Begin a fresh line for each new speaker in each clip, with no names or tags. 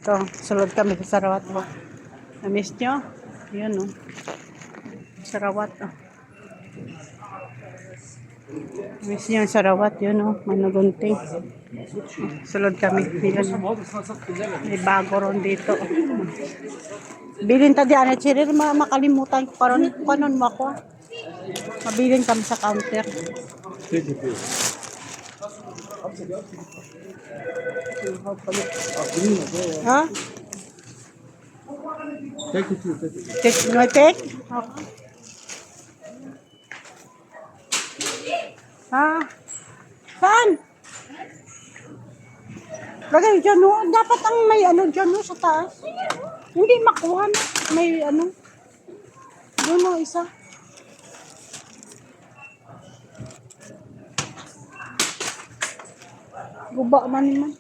Ito, sulod kami sa Sarawat mo. Na-miss nyo? Yun o. Sarawat o. Na-miss nyo yung Sarawat. Yun o. Manugunting. Sulod kami. Yun. May bago ron dito. Bilin ta diyan. Chirir, makalimutan ko. Kanon mo ako. Mabilin kami sa counter. Ha? Take, no take? Okay. Ha? Saan? Lagay dyan, no? Dapat ang may ano dyan, no? Sa taas. Hindi makuha, no? May ano. Doon, no? Isa. Guba man naman.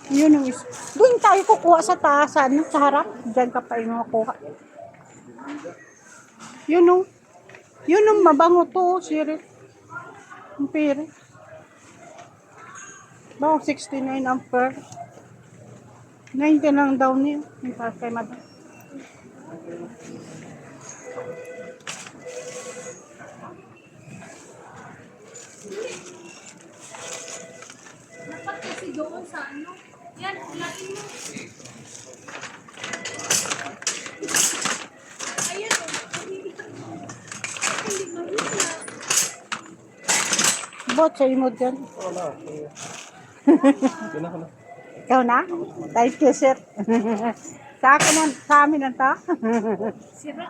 Yun ang isa. Doon tayo kukuha sa taas, ano? Sa harap. Diyan ka pa yung makuha. Yun, no? Yun ang mabango to, sirit. Ang pere. Bao, 69 ampere. 90 lang daw niya. Yung para kay madam.
Dapat kasi doon sa ano. Yan, ulain mo. Ayan o. Hindi mahina.
Bot, sa'yo mo dyan. Ikaw na? Thank you, sir. Sa akin na, sa amin na to.
Sira.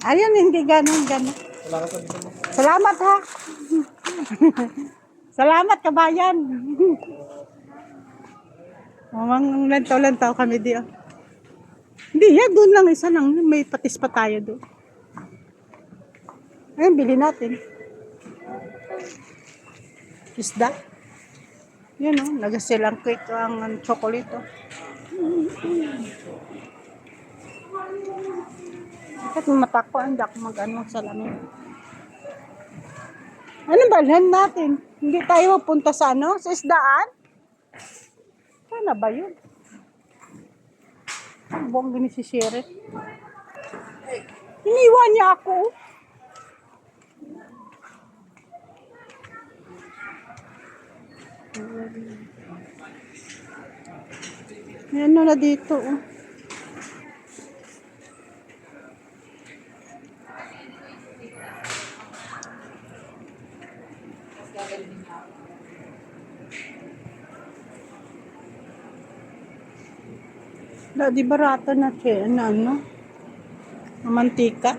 Ayun, hindi ganun. Salamat ha. Salamat kabayan. Mamang lantaw-lantaw kami di. Hindi, yan doon lang isa lang. May patis pa tayo doon. Ayun, bili natin. Isda. Yan o, nagasilang cake ang chocolate o. Bakit mata ko, hindi ako mag-ano sa lamin. Ano ba lan natin? Hindi tayo punta sa ano? Sa isdaan? Sana ba yun? Ang buong gini si Sherry. Iniwan niya ako. May ano na dito oh. Di barato na siya. Ano? Mantika.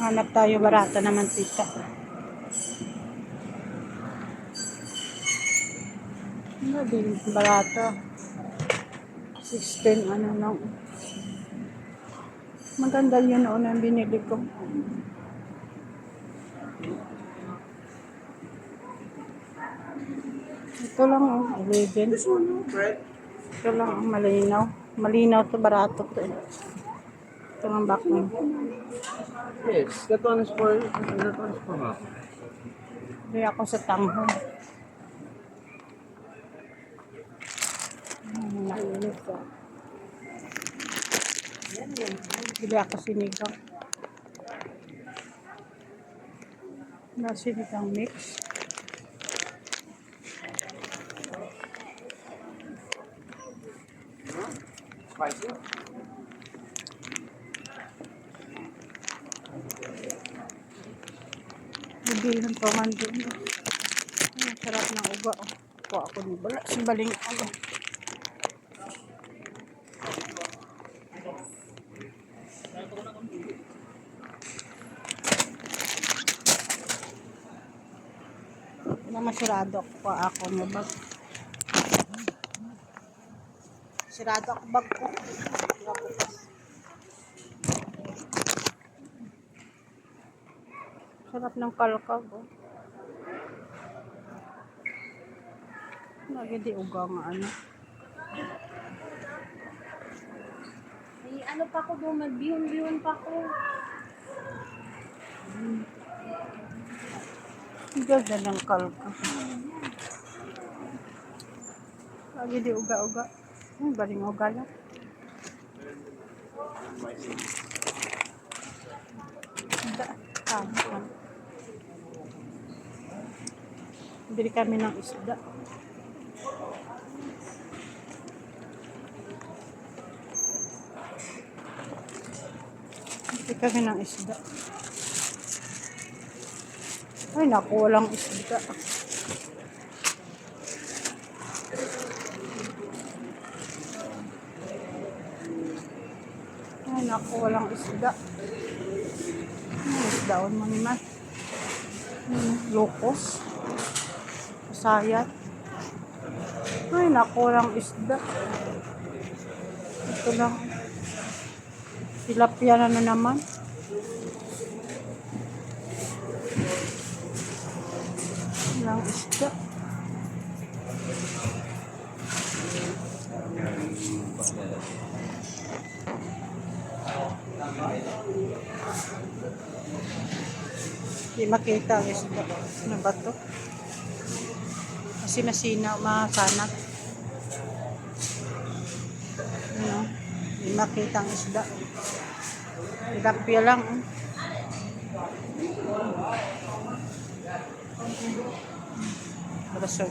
Hanap tayo barato na mantika. Ano din barato? 16 ano no. Maganda yun noon ang binili ko. Ito lang oh, 11. Ito lang ang malinaw. Malinaw to, barato to. Ito ang backman.
Yes, that one is for half.
Hindi ako sa tanghon. Bili ako sinigang. Sinigang mix.
Spicy?
Hindi ng paman din. Ang sarap ng uga. Oh. Kuha ako ni bala. Simbaling ako. Naman sirado ako ng bag. Sirado ako bag ko. Sarap ng kalkag. Oh. Lagi di uga nga ano.
ano pa ko doon, magbihon-bihon pa ko.
Ang ganda ng kalka. Lagi di uga-uga. Baling uga lang. Isda. Bili kami ng isda. Bili kami ng isda. Ay, naku, walang isda. Ay, naku, walang isda. Isdaon mo naman. Locos. Sayat. Ay, naku, walang isda. Ito lang. Tilapia na naman. Walang isda. Hindi makita ang isda. Ano ba to? Kasi masinaw, masanat. Ano? Hindi makita ang isda. Tilapia lang. Para sa